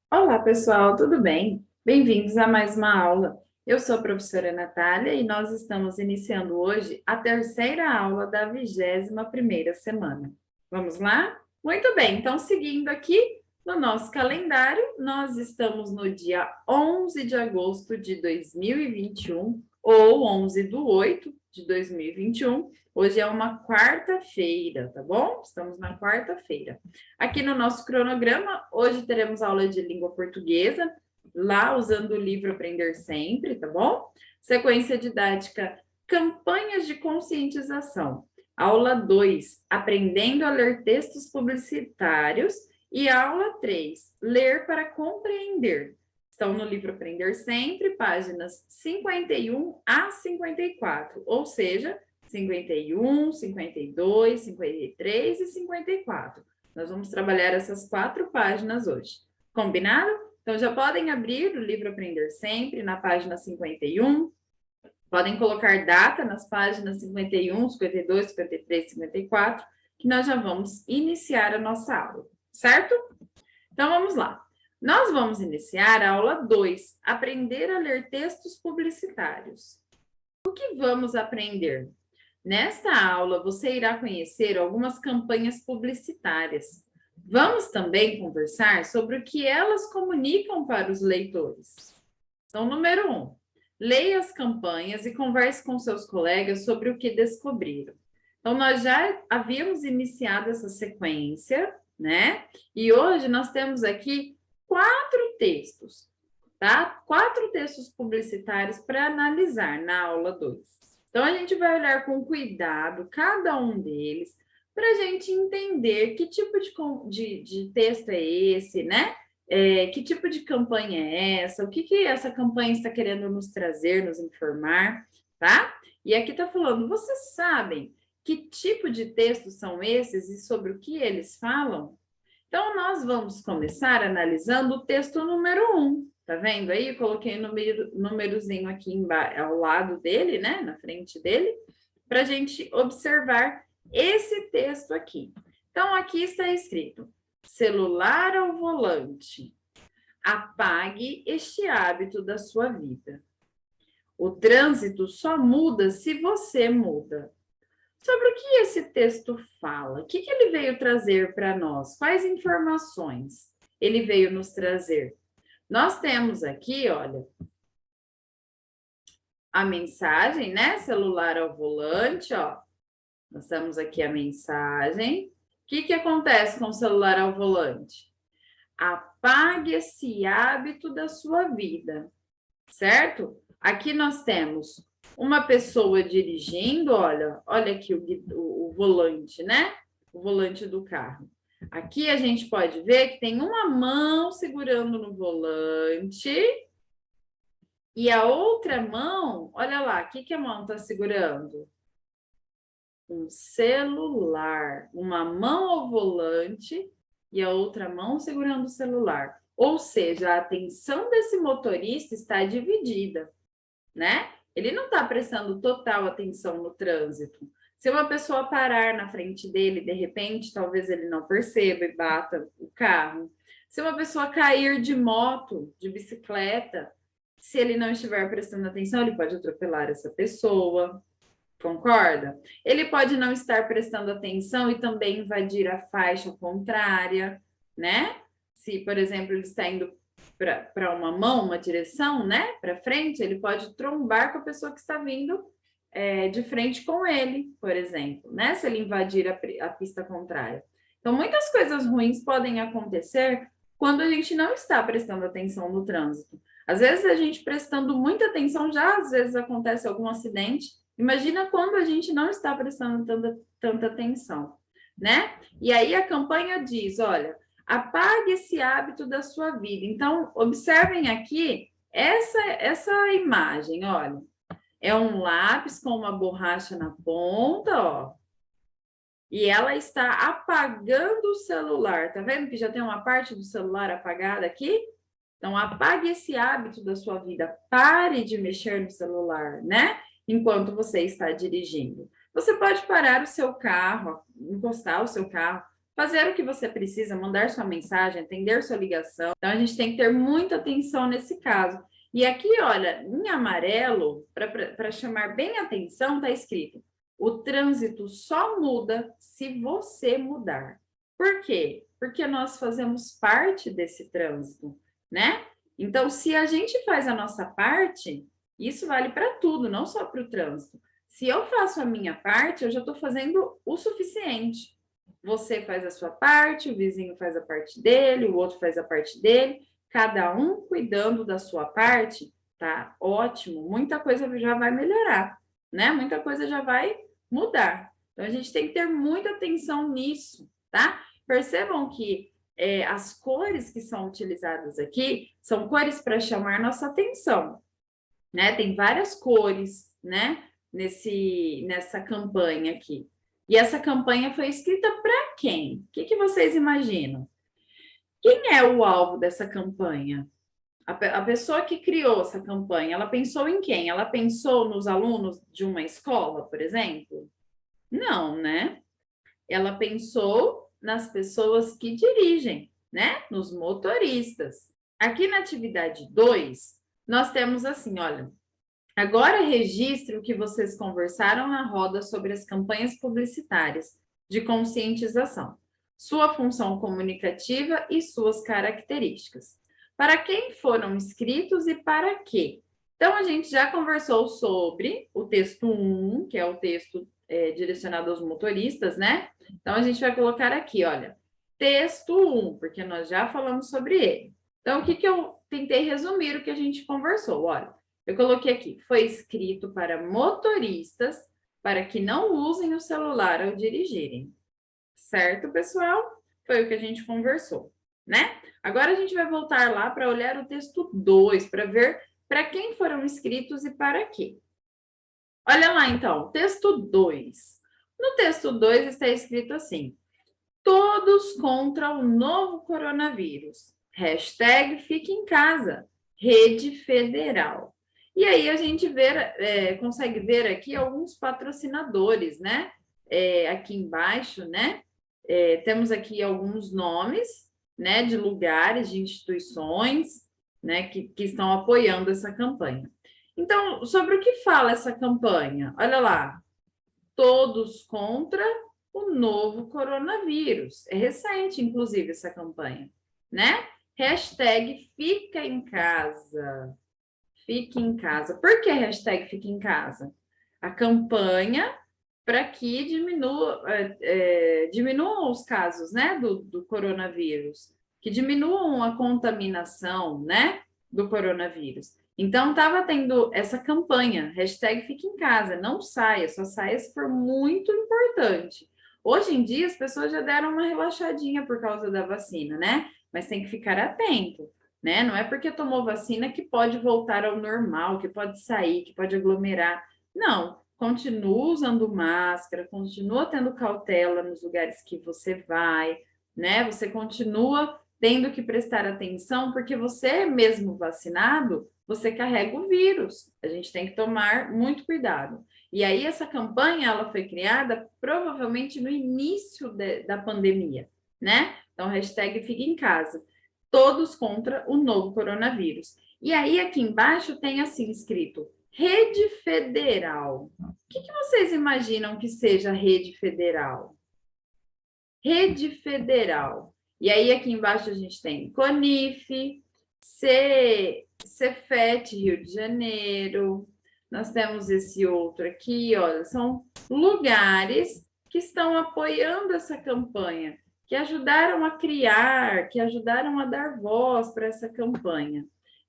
Olá, pessoal, tudo bem? Bem-vindos a mais uma aula. Eu sou a professora Natália e nós estamos iniciando hoje a terceira aula da 21ª semana. Vamos lá? Muito bem, então seguindo aqui no nosso calendário, nós estamos no dia 11 de agosto de 2021, ou 11/8 de 2021. Hoje é uma quarta-feira, tá bom? Estamos na quarta-feira. Aqui no nosso cronograma, hoje teremos aula de língua portuguesa, lá usando o livro Aprender Sempre, tá bom? Sequência didática, campanhas de conscientização. Aula 2, aprendendo a ler textos publicitários. E aula 3, ler para compreender. Estão no livro Aprender Sempre, páginas 51 a 54, ou seja, 51, 52, 53 e 54. Nós vamos trabalhar essas 4 páginas hoje. Combinado? Então, já podem abrir o livro Aprender Sempre, na página 51. Podem colocar data nas páginas 51, 52, 53, 54, que nós já vamos iniciar a nossa aula, certo? Então, vamos lá. Nós vamos iniciar a aula 2, aprender a ler textos publicitários. O que vamos aprender? Nesta aula, você irá conhecer algumas campanhas publicitárias. Vamos também conversar sobre o que elas comunicam para os leitores. Então, número 1, leia as campanhas e converse com seus colegas sobre o que descobriram. Então, nós já havíamos iniciado essa sequência, né? E hoje nós temos aqui 4 textos, tá? 4 textos publicitários para analisar na aula 2. Então, a gente vai olhar com cuidado cada um deles para a gente entender que tipo de texto é esse, né? Que tipo de campanha é essa? O que essa campanha está querendo nos trazer, nos informar, tá? E aqui está falando, vocês sabem que tipo de textos são esses e sobre o que eles falam? Então, nós vamos começar analisando o texto número 1. Tá vendo aí? Eu coloquei o númerozinho aqui ao lado dele, né? Na frente dele, para a gente observar esse texto aqui. Então, aqui está escrito: celular ao volante. Apague este hábito da sua vida. O trânsito só muda se você muda. Sobre o que esse texto fala? O que ele veio trazer para nós? Quais informações ele veio nos trazer? Nós temos aqui, olha, a mensagem, né? Celular ao volante, ó. Nós temos aqui a mensagem. O que acontece com o celular ao volante? Apague esse hábito da sua vida, certo? Aqui nós temos uma pessoa dirigindo, olha aqui o volante, né? O volante do carro. Aqui a gente pode ver que tem uma mão segurando no volante e a outra mão, olha lá, o que a mão está segurando? Um celular. Uma mão ao volante e a outra mão segurando o celular. Ou seja, a atenção desse motorista está dividida, né? Ele não está prestando total atenção no trânsito. Se uma pessoa parar na frente dele, de repente, talvez ele não perceba e bata o carro. Se uma pessoa cair de moto, de bicicleta, se ele não estiver prestando atenção, ele pode atropelar essa pessoa. Concorda? Ele pode não estar prestando atenção e também invadir a faixa contrária, né? Se, por exemplo, ele está indo para uma mão, uma direção, né? Para frente, ele pode trombar com a pessoa que está vindo de frente com ele, por exemplo, né? Se ele invadir a pista contrária. Então, muitas coisas ruins podem acontecer quando a gente não está prestando atenção no trânsito. Às vezes, a gente prestando muita atenção, já às vezes acontece algum acidente. Imagina quando a gente não está prestando tanta atenção, né? E aí a campanha diz, olha, apague esse hábito da sua vida. Então, observem aqui essa imagem, olha. É um lápis com uma borracha na ponta, ó. E ela está apagando o celular. Tá vendo que já tem uma parte do celular apagada aqui? Então, apague esse hábito da sua vida. Pare de mexer no celular, né? Enquanto você está dirigindo. Você pode parar o seu carro, encostar o seu carro, fazer o que você precisa, mandar sua mensagem, atender sua ligação. Então, a gente tem que ter muita atenção nesse caso. E aqui, olha, em amarelo, para chamar bem a atenção, está escrito: o trânsito só muda se você mudar. Por quê? Porque nós fazemos parte desse trânsito, né? Então, se a gente faz a nossa parte, isso vale para tudo, não só para o trânsito. Se eu faço a minha parte, eu já estou fazendo o suficiente. Você faz a sua parte, o vizinho faz a parte dele, o outro faz a parte dele, cada um cuidando da sua parte, tá ótimo, muita coisa já vai melhorar, né? Muita coisa já vai mudar. Então, a gente tem que ter muita atenção nisso, tá? Percebam que as cores que são utilizadas aqui são cores para chamar nossa atenção, né? Tem várias cores, né? Nessa campanha aqui. E essa campanha foi escrita para quem? O que vocês imaginam? Quem é o alvo dessa campanha? A pessoa que criou essa campanha, ela pensou em quem? Ela pensou nos alunos de uma escola, por exemplo? Não, né? Ela pensou nas pessoas que dirigem, né? Nos motoristas. Aqui na atividade 2, nós temos assim, olha, agora registre o que vocês conversaram na roda sobre as campanhas publicitárias de conscientização, sua função comunicativa e suas características. Para quem foram escritos e para quê? Então, a gente já conversou sobre o texto 1, que é o texto direcionado aos motoristas, né? Então, a gente vai colocar aqui, olha, texto 1, porque nós já falamos sobre ele. Então, o que eu tentei resumir o que a gente conversou? Olha, eu coloquei aqui, foi escrito para motoristas para que não usem o celular ao dirigirem. Certo, pessoal? Foi o que a gente conversou, né? Agora a gente vai voltar lá para olhar o texto 2, para ver para quem foram escritos e para quê. Olha lá, então, texto 2. No texto 2 está escrito assim: todos contra o novo coronavírus. Hashtag fique em casa. Rede Federal. E aí a gente consegue ver aqui alguns patrocinadores, né? Aqui embaixo, né? Temos aqui alguns nomes, né? De lugares, de instituições, né? Que estão apoiando essa campanha. Então, sobre o que fala essa campanha? Olha lá. Todos contra o novo coronavírus. É recente, inclusive, essa campanha, né? Hashtag fica em casa. Fique em casa. Por que hashtag fica em casa? A campanha para que diminuam os casos, né, do coronavírus, que diminuam a contaminação, né, do coronavírus. Então, estava tendo essa campanha, hashtag fique em casa, não saia, só saia se for muito importante. Hoje em dia, as pessoas já deram uma relaxadinha por causa da vacina, né? Mas tem que ficar atento, né? Não é porque tomou vacina que pode voltar ao normal, que pode sair, que pode aglomerar. Não, continua usando máscara, continua tendo cautela nos lugares que você vai, né? Você continua tendo que prestar atenção, porque você mesmo vacinado, você carrega o vírus. A gente tem que tomar muito cuidado. E aí essa campanha, ela foi criada provavelmente no início da pandemia, né? Então, hashtag fica em casa. Todos contra o novo coronavírus. E aí aqui embaixo tem assim escrito, Rede Federal. O que vocês imaginam que seja Rede Federal? Rede Federal. E aí aqui embaixo a gente tem CONIF, Cefet, Rio de Janeiro. Nós temos esse outro aqui, olha, são lugares que estão apoiando essa campanha, que ajudaram a criar, que ajudaram a dar voz para essa campanha.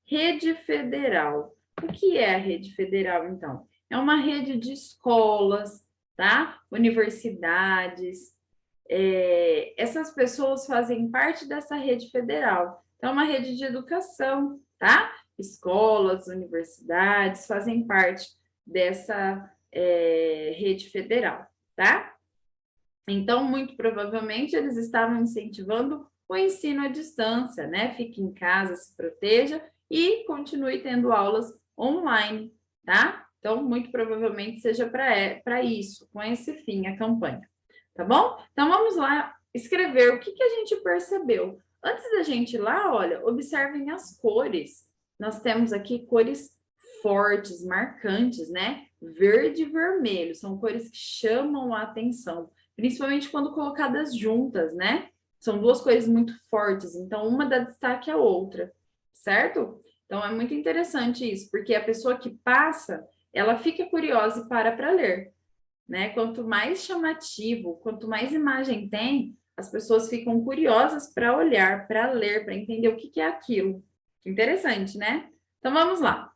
Rede Federal. O que é a Rede Federal, então? É uma rede de escolas, tá? Universidades. Essas pessoas fazem parte dessa rede federal. Então, é uma rede de educação, tá? Escolas, universidades fazem parte dessa rede federal, tá? Então, muito provavelmente, eles estavam incentivando o ensino à distância, né? Fique em casa, se proteja e continue tendo aulas online, tá? Então, muito provavelmente seja para isso, com esse fim, a campanha. Tá bom? Então, vamos lá escrever o que a gente percebeu. Antes da gente ir lá, olha, observem as cores. Nós temos aqui cores fortes, marcantes, né? Verde e vermelho, são cores que chamam a atenção, principalmente quando colocadas juntas, né? São duas cores muito fortes, então uma dá destaque à outra, certo? Então é muito interessante isso, porque a pessoa que passa, ela fica curiosa e para ler, né? Quanto mais chamativo, quanto mais imagem tem, as pessoas ficam curiosas para olhar, para ler, para entender o que é aquilo. Interessante, né? Então vamos lá.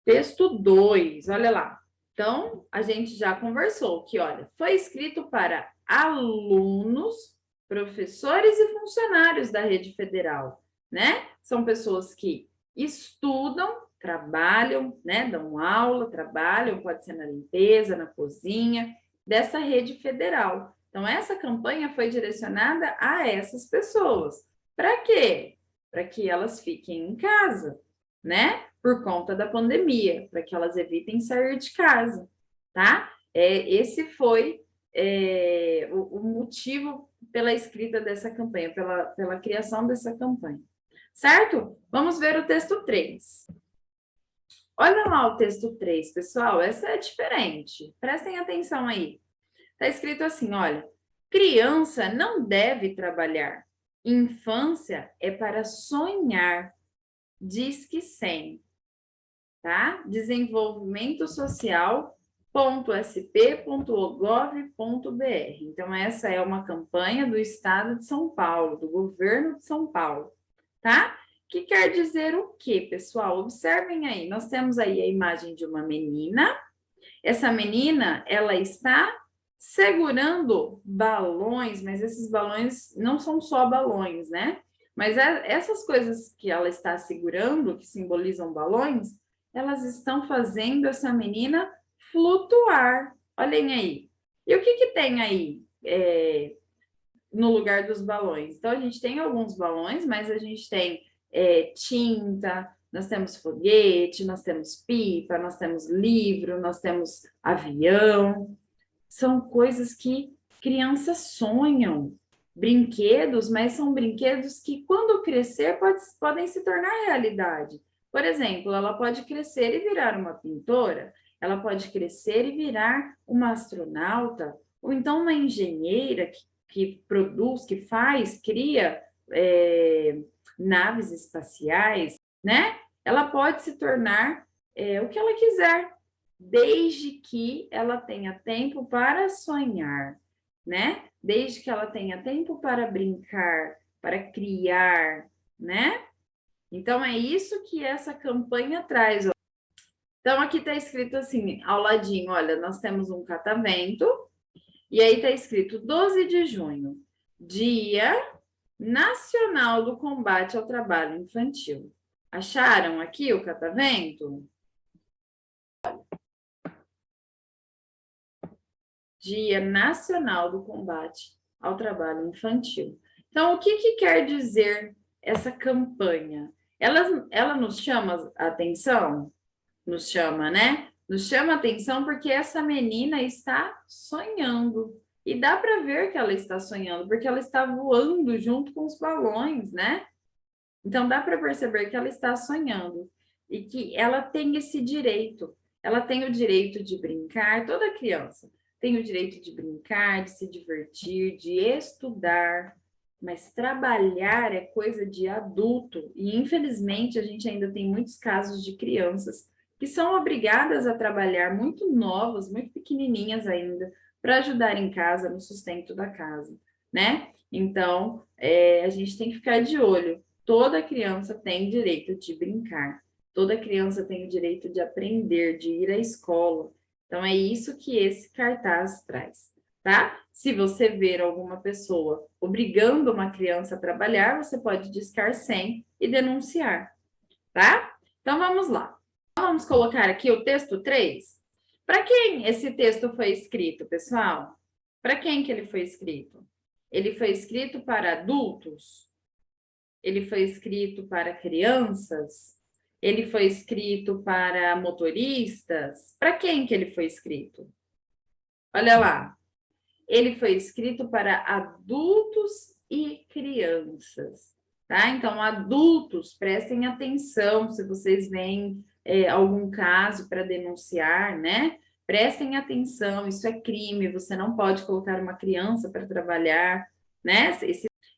Texto 2, olha lá. Então, a gente já conversou que, olha, foi escrito para alunos, professores e funcionários da rede federal, né? São pessoas que estudam, trabalham, né? Dão aula, trabalham, pode ser na limpeza, na cozinha, dessa rede federal. Então, essa campanha foi direcionada a essas pessoas. Para quê? Para que elas fiquem em casa, né? Por conta da pandemia, para que elas evitem sair de casa, tá? Esse foi o motivo pela escrita dessa campanha, pela criação dessa campanha, certo? Vamos ver o texto 3. Olha lá o texto 3, pessoal, essa é diferente. Prestem atenção aí. Está escrito assim, olha, criança não deve trabalhar. Infância é para sonhar. Diz que sim, tá? Desenvolvimento social.sp.gov.br. Então, essa é uma campanha do Estado de São Paulo, do governo de São Paulo, tá? Que quer dizer o quê, pessoal? Observem aí, nós temos aí a imagem de uma menina. Essa menina, ela está segurando balões, mas esses balões não são só balões, né? Mas essas coisas que ela está segurando, que simbolizam balões, elas estão fazendo essa menina flutuar. Olhem aí. E o que tem aí no lugar dos balões? Então, a gente tem alguns balões, mas a gente tem tinta, nós temos foguete, nós temos pipa, nós temos livro, nós temos avião. São coisas que crianças sonham. Brinquedos, mas são brinquedos que, quando crescer, podem se tornar realidade. Por exemplo, ela pode crescer e virar uma pintora, ela pode crescer e virar uma astronauta, ou então uma engenheira que produz, que faz, cria naves espaciais, né? Ela pode se tornar o que ela quiser, desde que ela tenha tempo para sonhar, né? Desde que ela tenha tempo para brincar, para criar, né? Então, é isso que essa campanha traz. Ó. Então, aqui está escrito assim, ao ladinho, olha, nós temos um catavento, e aí está escrito 12 de junho, Dia Nacional do Combate ao Trabalho Infantil. Acharam aqui o catavento? Dia Nacional do Combate ao Trabalho Infantil. Então, o que quer dizer essa campanha? Ela nos chama a atenção? Nos chama, né? Nos chama a atenção porque essa menina está sonhando. E dá para ver que ela está sonhando, porque ela está voando junto com os balões, né? Então, dá para perceber que ela está sonhando e que ela tem esse direito. Ela tem o direito de brincar, toda criança tem o direito de brincar, de se divertir, de estudar, mas trabalhar é coisa de adulto. E, infelizmente, a gente ainda tem muitos casos de crianças que são obrigadas a trabalhar muito novas, muito pequenininhas ainda, para ajudar em casa, no sustento da casa, né? Então, a gente tem que ficar de olho. Toda criança tem direito de brincar. Toda criança tem o direito de aprender, de ir à escola. Então, é isso que esse cartaz traz, tá? Se você ver alguma pessoa obrigando uma criança a trabalhar, você pode discar 100 e denunciar, tá? Então, vamos lá. Vamos colocar aqui o texto 3. Para quem esse texto foi escrito, pessoal? Para quem que ele foi escrito? Ele foi escrito para adultos? Ele foi escrito para crianças? Ele foi escrito para motoristas? Para quem que ele foi escrito? Olha lá. Ele foi escrito para adultos e crianças, tá? Então, adultos, prestem atenção se vocês veem algum caso para denunciar, né? Prestem atenção, isso é crime, você não pode colocar uma criança para trabalhar, né?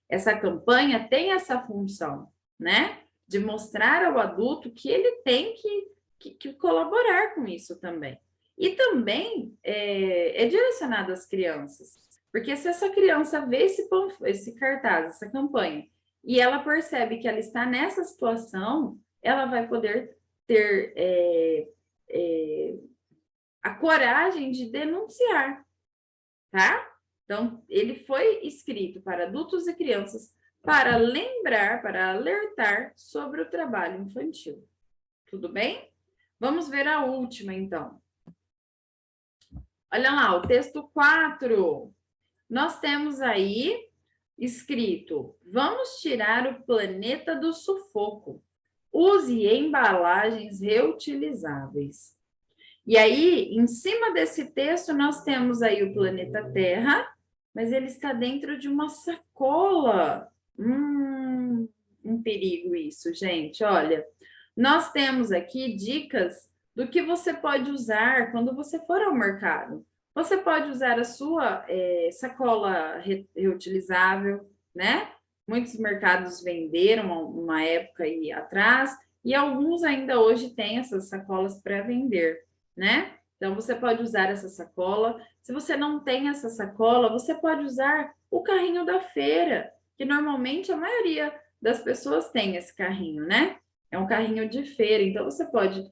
Essa campanha tem essa função, né? De mostrar ao adulto que ele tem que colaborar com isso também. E também é direcionado às crianças, porque se essa criança vê esse cartaz, essa campanha, e ela percebe que ela está nessa situação, ela vai poder ter a coragem de denunciar, tá? Então, ele foi escrito para adultos e crianças para lembrar, para alertar sobre o trabalho infantil. Tudo bem? Vamos ver a última, então. Olha lá, o texto 4. Nós temos aí escrito: vamos tirar o planeta do sufoco. Use embalagens reutilizáveis. E aí, em cima desse texto, nós temos aí o planeta Terra, mas ele está dentro de uma sacola. Um perigo isso, gente. Olha, nós temos aqui dicas do que você pode usar quando você for ao mercado. Você pode usar a sua sacola reutilizável, né? Muitos mercados venderam uma época aí atrás, e alguns ainda hoje têm essas sacolas para vender, né? Então, você pode usar essa sacola. Se você não tem essa sacola, você pode usar o carrinho da feira, que normalmente a maioria das pessoas tem esse carrinho, né? É um carrinho de feira, então você pode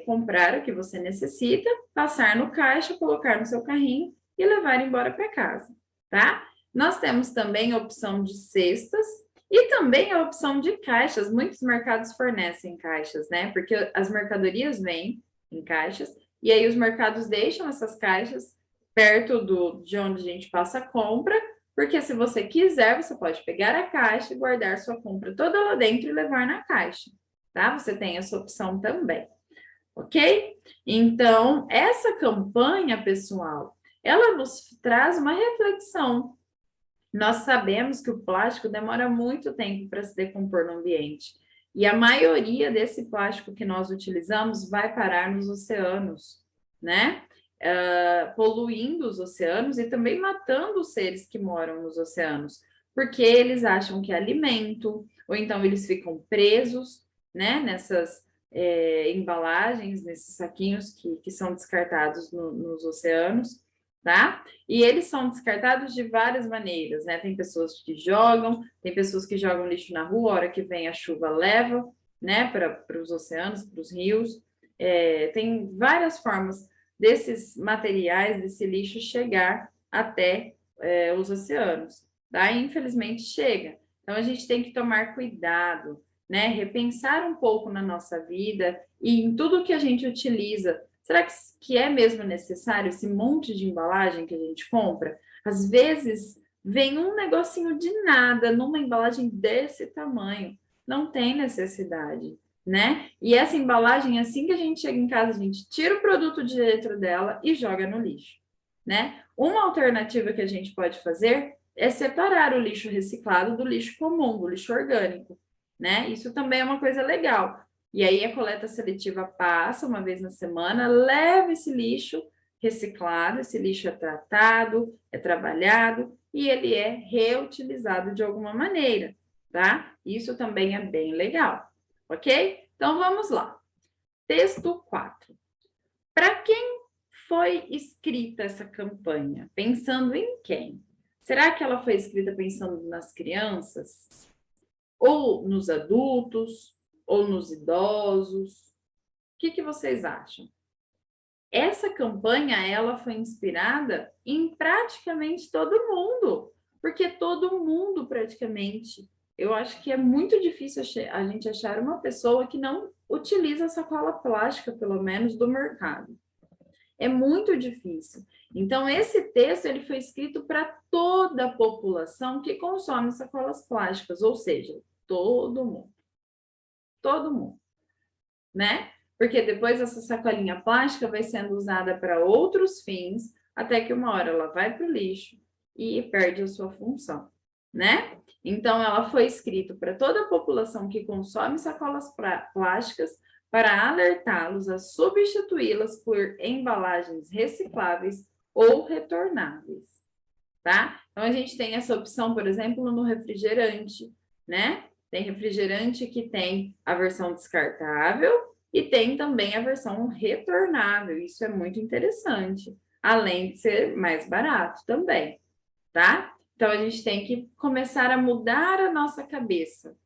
comprar o que você necessita, passar no caixa, colocar no seu carrinho e levar embora para casa, tá? Nós temos também a opção de cestas e também a opção de caixas. Muitos mercados fornecem caixas, né? Porque as mercadorias vêm em caixas e aí os mercados deixam essas caixas perto de onde a gente passa a compra, porque se você quiser, você pode pegar a caixa e guardar sua compra toda lá dentro e levar na caixa, tá? Você tem essa opção também, ok? Então, essa campanha, pessoal, ela nos traz uma reflexão. Nós sabemos que o plástico demora muito tempo para se decompor no ambiente. E a maioria desse plástico que nós utilizamos vai parar nos oceanos, né? Poluindo os oceanos e também matando os seres que moram nos oceanos, porque eles acham que é alimento, ou então eles ficam presos, né? Nessas embalagens, nesses saquinhos que são descartados nos oceanos, tá? E eles são descartados de várias maneiras, né? Tem pessoas que jogam, tem pessoas que jogam lixo na rua, a hora que vem a chuva leva, né, para os oceanos, para os rios. Tem várias formas desses materiais, desse lixo chegar até os oceanos, tá? E, infelizmente chega. Então a gente tem que tomar cuidado, né? Repensar um pouco na nossa vida e em tudo que a gente utiliza. Será que é mesmo necessário esse monte de embalagem que a gente compra? Às vezes vem um negocinho de nada numa embalagem desse tamanho. Não tem necessidade, né? E essa embalagem, assim que a gente chega em casa, a gente tira o produto de dentro dela e joga no lixo, né? Uma alternativa que a gente pode fazer é separar o lixo reciclado do lixo comum, do lixo orgânico, né? Isso também é uma coisa legal. E aí a coleta seletiva passa uma vez na semana, leva esse lixo reciclado, esse lixo é tratado, é trabalhado e ele é reutilizado de alguma maneira, tá? Isso também é bem legal, ok? Então vamos lá. Texto 4. Para quem foi escrita essa campanha? Pensando em quem? Será que ela foi escrita pensando nas crianças? Ou nos adultos? Ou nos idosos? O que vocês acham? Essa campanha, ela foi inspirada em praticamente todo mundo, porque todo mundo praticamente, eu acho que é muito difícil a gente achar uma pessoa que não utiliza sacola plástica, pelo menos do mercado. É muito difícil. Então, esse texto ele foi escrito para toda a população que consome sacolas plásticas, ou seja, todo mundo. Todo mundo, né? Porque depois essa sacolinha plástica vai sendo usada para outros fins, até que uma hora ela vai para o lixo e perde a sua função, né? Então, ela foi escrita para toda a população que consome sacolas plásticas para alertá-los a substituí-las por embalagens recicláveis ou retornáveis, tá? Então, a gente tem essa opção, por exemplo, no refrigerante, né? Tem refrigerante que tem a versão descartável e tem também a versão retornável. Isso é muito interessante, além de ser mais barato também, tá? Então, a gente tem que começar a mudar a nossa cabeça,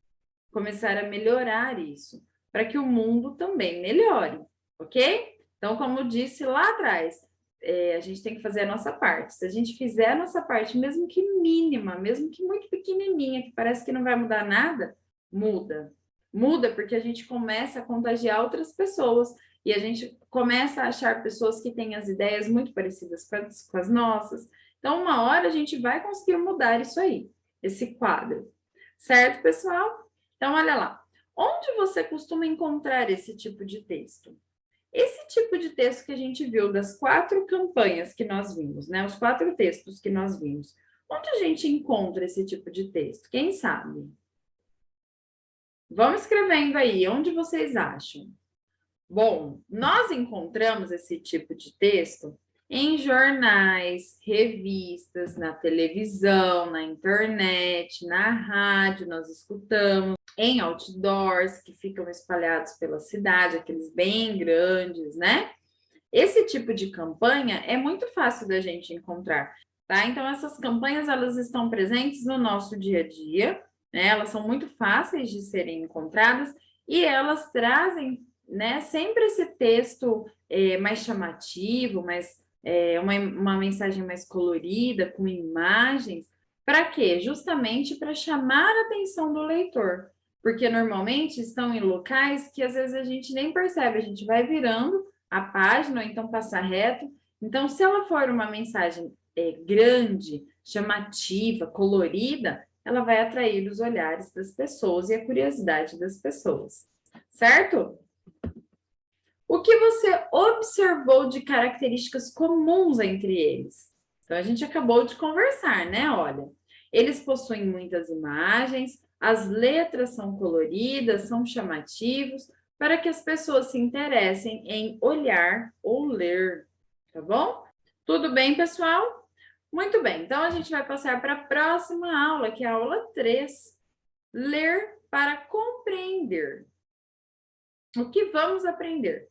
começar a melhorar isso, para que o mundo também melhore, ok? Então, como eu disse lá atrás, a gente tem que fazer a nossa parte. Se a gente fizer a nossa parte, mesmo que mínima, mesmo que muito pequenininha, que parece que não vai mudar nada, muda. Muda porque a gente começa a contagiar outras pessoas e a gente começa a achar pessoas que têm as ideias muito parecidas com as nossas. Então, uma hora a gente vai conseguir mudar isso aí, esse quadro. Certo, pessoal? Então, olha lá. Onde você costuma encontrar esse tipo de texto? Esse tipo de texto que a gente viu das 4 campanhas que nós vimos, né? Os 4 textos que nós vimos. Onde a gente encontra esse tipo de texto? Quem sabe? Vão escrevendo aí, onde vocês acham? Bom, nós encontramos esse tipo de texto em jornais, revistas, na televisão, na internet, na rádio, nós escutamos, em outdoors que ficam espalhados pela cidade, aqueles bem grandes, né? Esse tipo de campanha é muito fácil da gente encontrar, tá? Então, essas campanhas, elas estão presentes no nosso dia a dia, né? Elas são muito fáceis de serem encontradas e elas trazem, né, sempre esse texto mais chamativo, uma mensagem mais colorida, com imagens, para quê? Justamente para chamar a atenção do leitor, porque normalmente estão em locais que às vezes a gente nem percebe, a gente vai virando a página, ou então passar reto. Então, se ela for uma mensagem grande, chamativa, colorida, ela vai atrair os olhares das pessoas e a curiosidade das pessoas, certo? O que você observou de características comuns entre eles? Então, a gente acabou de conversar, né? Olha, eles possuem muitas imagens, as letras são coloridas, são chamativos, para que as pessoas se interessem em olhar ou ler, tá bom? Tudo bem, pessoal? Muito bem, então a gente vai passar para a próxima aula, que é a aula 3. Ler para compreender. O que vamos aprender?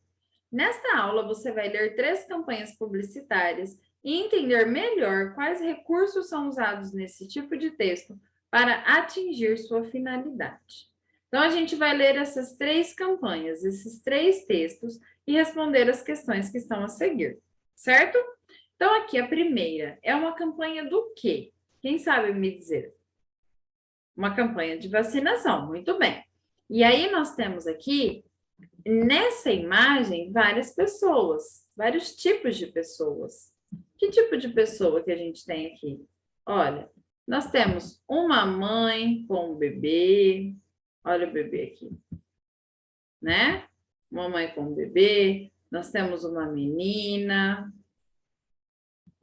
Nesta aula, você vai ler 3 campanhas publicitárias e entender melhor quais recursos são usados nesse tipo de texto para atingir sua finalidade. Então, a gente vai ler essas 3 campanhas, esses 3 textos e responder as questões que estão a seguir, certo? Então, aqui a primeira é uma campanha do quê? Quem sabe me dizer? Uma campanha de vacinação, muito bem. E aí nós temos aqui nessa imagem, várias pessoas, vários tipos de pessoas. Que tipo de pessoa que a gente tem aqui? Olha, nós temos uma mãe com um bebê. Olha o bebê aqui, né? Uma mãe com um bebê. Nós temos uma menina.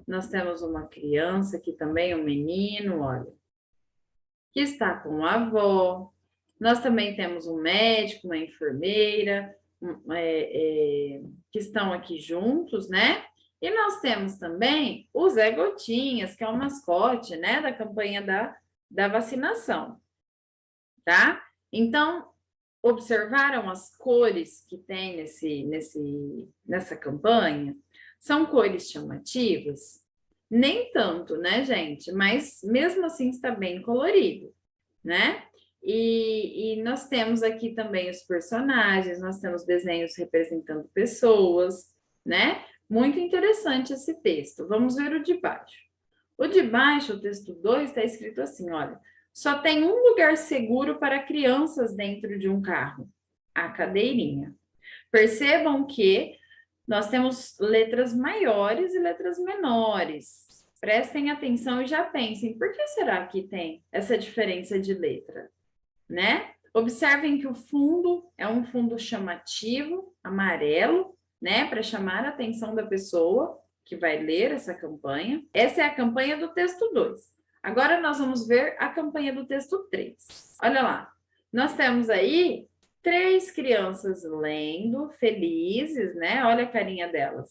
Nós temos uma criança aqui também, um menino, olha, que está com a avó. Nós também temos um médico, uma enfermeira, que estão aqui juntos, né? E nós temos também o Zé Gotinhas, que é o mascote, né, da campanha da vacinação, tá? Então, observaram as cores que tem nessa campanha? São cores chamativas? Nem tanto, né, gente? Mas mesmo assim está bem colorido, né? E nós temos aqui também os personagens, nós temos desenhos representando pessoas, né? Muito interessante esse texto. Vamos ver o de baixo. O de baixo, o texto 2, está escrito assim, olha, só tem um lugar seguro para crianças dentro de um carro, a cadeirinha. Percebam que nós temos letras maiores e letras menores. Prestem atenção e já pensem, por que será que tem essa diferença de letra? Né? Observem que o fundo é um fundo chamativo, amarelo, né, para chamar a atenção da pessoa. que vai ler essa campanha. Essa é a campanha do texto 2. Agora, nós vamos ver a campanha do texto 3. Olha lá, nós temos aí 3 crianças lendo, felizes, né? Olha a carinha delas.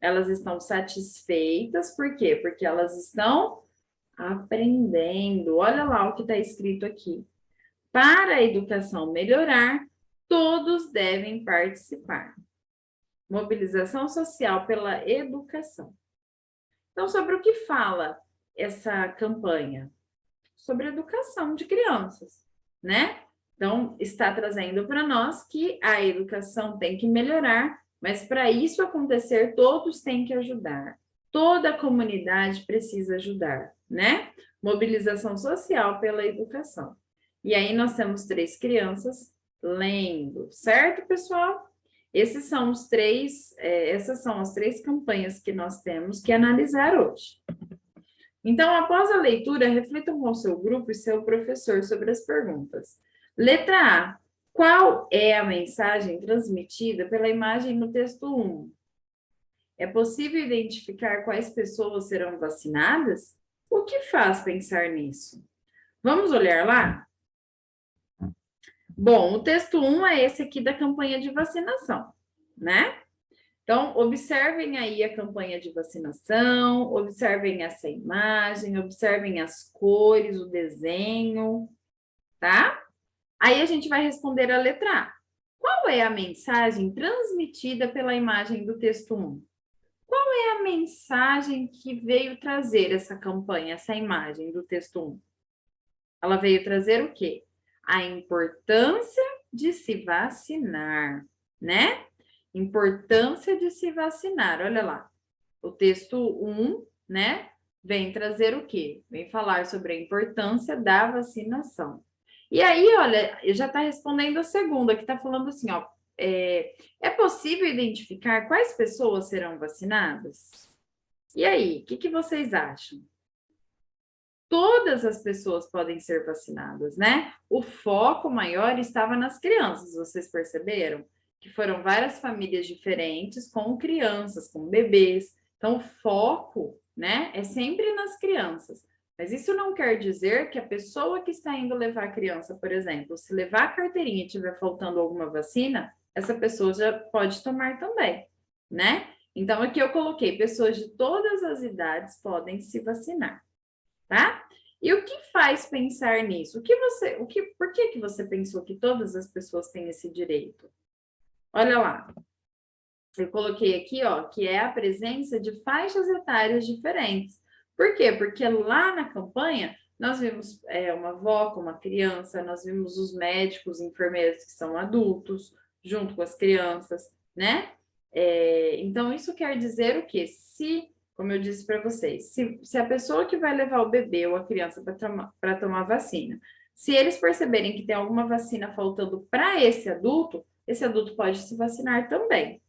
Elas estão satisfeitas, por quê? Porque elas estão aprendendo. Olha lá o que está escrito aqui. Para a educação melhorar, todos devem participar. Mobilização social pela educação. Então, sobre o que fala essa campanha? Sobre educação de crianças, né? Então, está trazendo para nós que a educação tem que melhorar, mas para isso acontecer, todos têm que ajudar. Toda a comunidade precisa ajudar, né? Mobilização social pela educação. E aí nós temos 3 crianças lendo, certo, pessoal? Essas são as 3 campanhas que nós temos que analisar hoje. Então, após a leitura, reflitam com o seu grupo e seu professor sobre as perguntas. Letra A. Qual é a mensagem transmitida pela imagem no texto 1? É possível identificar quais pessoas serão vacinadas? O que faz pensar nisso? Vamos olhar lá? Bom, o texto 1 é esse aqui da campanha de vacinação, né? Então, observem aí a campanha de vacinação, observem essa imagem, observem as cores, o desenho, tá? Aí a gente vai responder a letra A. Qual é a mensagem transmitida pela imagem do texto 1? Qual é a mensagem que veio trazer essa campanha, essa imagem do texto 1? Ela veio trazer o quê? A importância de se vacinar, né? Importância de se vacinar, olha lá. O texto 1, né? Vem trazer o quê? Vem falar sobre a importância da vacinação. E aí, olha, já está respondendo a segunda, que está falando assim, ó. É possível identificar quais pessoas serão vacinadas? E aí, o que vocês acham? Todas as pessoas podem ser vacinadas, né? O foco maior estava nas crianças, vocês perceberam? Que foram várias famílias diferentes com crianças, com bebês. Então, o foco, né, é sempre nas crianças. Mas isso não quer dizer que a pessoa que está indo levar a criança, por exemplo, se levar a carteirinha e estiver faltando alguma vacina, essa pessoa já pode tomar também, né? Então, aqui eu coloquei, pessoas de todas as idades podem se vacinar. Tá? E o que faz pensar nisso? Por que você pensou que todas as pessoas têm esse direito? Olha lá. Eu coloquei aqui, ó, que é a presença de faixas etárias diferentes. Por quê? Porque lá na campanha nós vimos uma avó com uma criança, nós vimos os médicos, enfermeiros que são adultos, junto com as crianças, né? Então, isso quer dizer o quê? Como eu disse para vocês, se a pessoa que vai levar o bebê ou a criança para tomar vacina, se eles perceberem que tem alguma vacina faltando para esse adulto pode se vacinar também,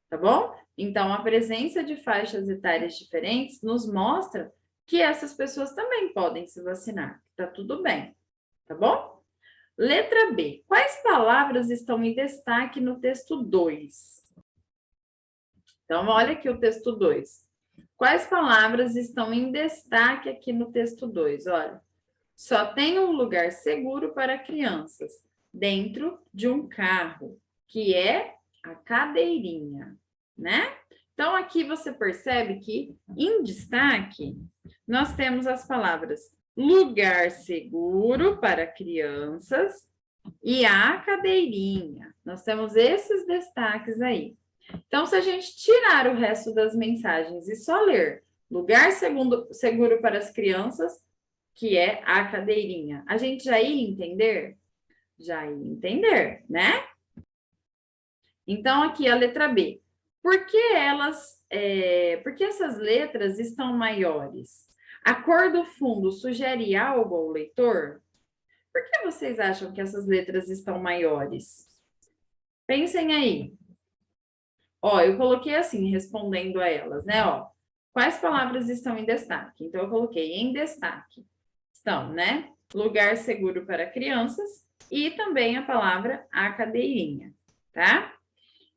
tá bom? Então, a presença de faixas etárias diferentes nos mostra que essas pessoas também podem se vacinar, tá tudo bem, tá bom? Letra B. Quais palavras estão em destaque no texto 2? Então, olha aqui o texto 2. Quais palavras estão em destaque aqui no texto 2? Olha, só tem um lugar seguro para crianças dentro de um carro, que é a cadeirinha, né? Então, aqui você percebe que em destaque nós temos as palavras lugar seguro para crianças e a cadeirinha. Nós temos esses destaques aí. Então, se a gente tirar o resto das mensagens e só ler lugar seguro para as crianças, que é a cadeirinha, a gente já ia entender? Já ia entender, né? Então, aqui a letra B. Por que essas letras estão maiores? A cor do fundo sugere algo ao leitor? Por que vocês acham que essas letras estão maiores? Pensem aí. Ó, eu coloquei assim, respondendo a elas, né? Ó, quais palavras estão em destaque? Então, eu coloquei em destaque. Estão, né? Lugar seguro para crianças e também a palavra a cadeirinha, tá?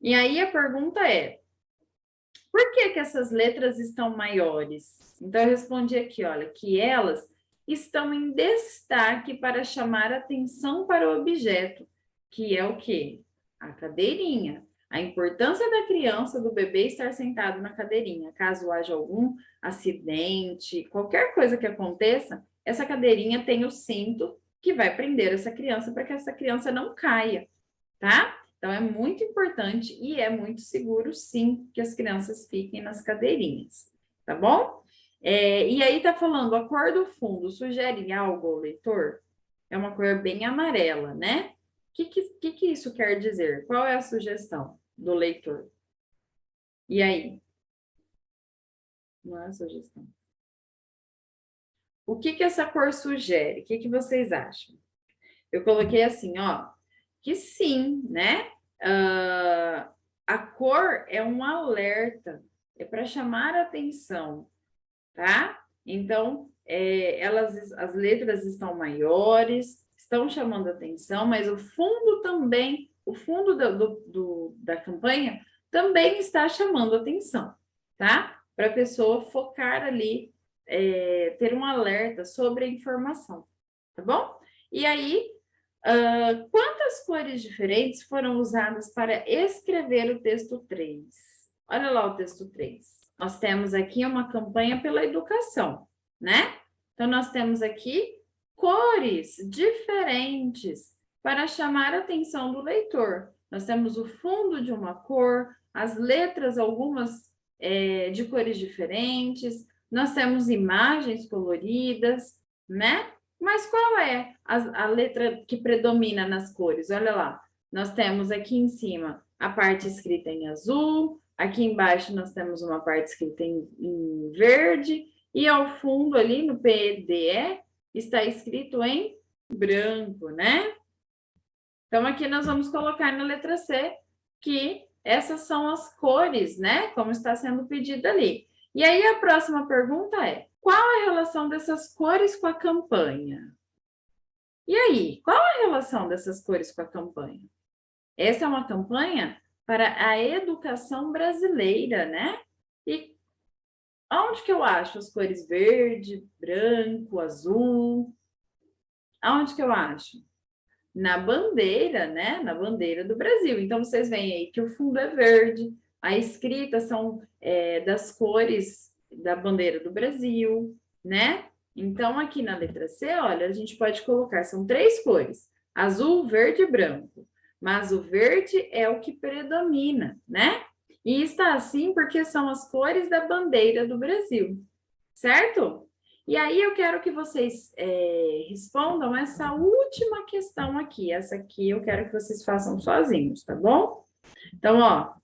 E aí a pergunta é, Por que que essas letras estão maiores? Então, eu respondi aqui, olha, que elas estão em destaque para chamar atenção para o objeto, que é o quê? A cadeirinha. A importância da criança, do bebê, estar sentado na cadeirinha. Caso haja algum acidente, qualquer coisa que aconteça, essa cadeirinha tem o cinto que vai prender essa criança para que essa criança não caia, tá? Então, é muito importante e é muito seguro, sim, que as crianças fiquem nas cadeirinhas, tá bom? E aí tá falando, a cor do fundo sugere algo ao leitor? É uma cor bem amarela, né? O que isso quer dizer? Qual é a sugestão do leitor? E aí? Não é a sugestão. O que essa cor sugere? O que vocês acham? Eu coloquei assim, ó, que sim, né? A cor é um alerta, é para chamar a atenção, tá? Então, as letras estão maiores, estão chamando a atenção, mas o fundo também, o fundo da campanha também está chamando a atenção, tá? Para a pessoa focar ali, ter um alerta sobre a informação, tá bom? E aí, quantas cores diferentes foram usadas para escrever o texto 3? Olha lá o texto 3. Nós temos aqui uma campanha pela educação, né? Então, nós temos aqui cores diferentes para chamar a atenção do leitor. Nós temos o fundo de uma cor, as letras, algumas de cores diferentes, nós temos imagens coloridas, né? Mas qual é a letra que predomina nas cores? Olha lá, nós temos aqui em cima a parte escrita em azul, aqui embaixo nós temos uma parte escrita em verde, e ao fundo ali no PDE está escrito em branco, né? Então, aqui nós vamos colocar na letra C que essas são as cores, né? Como está sendo pedido ali. E aí, a próxima pergunta é: qual a relação dessas cores com a campanha? E aí, qual a relação dessas cores com a campanha? Essa é uma campanha para a educação brasileira, né? E onde que eu acho as cores verde, branco, azul? Aonde que eu acho? Na bandeira, né? Na bandeira do Brasil. Então, vocês veem aí que o fundo é verde, a escrita são das cores da bandeira do Brasil, né? Então, aqui na letra C, olha, a gente pode colocar, são 3 cores, azul, verde e branco. Mas o verde é o que predomina, né? E está assim porque são as cores da bandeira do Brasil, certo? E aí eu quero que vocês respondam essa última questão aqui. Essa aqui eu quero que vocês façam sozinhos, tá bom? Então, ó,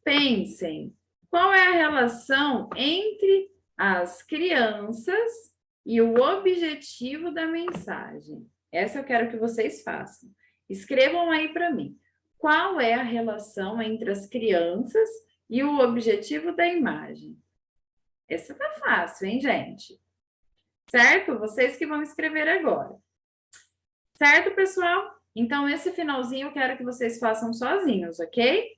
pensem, qual é a relação entre as crianças e o objetivo da mensagem? Essa eu quero que vocês façam. Escrevam aí para mim. Qual é a relação entre as crianças e o objetivo da imagem? Essa tá fácil, hein, gente? Certo? Vocês que vão escrever agora. Certo, pessoal? Então, esse finalzinho eu quero que vocês façam sozinhos, ok?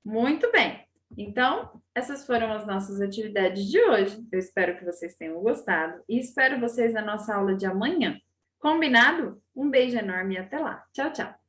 Muito bem. Então, essas foram as nossas atividades de hoje. Eu espero que vocês tenham gostado e espero vocês na nossa aula de amanhã. Combinado? Um beijo enorme e até lá. Tchau, tchau.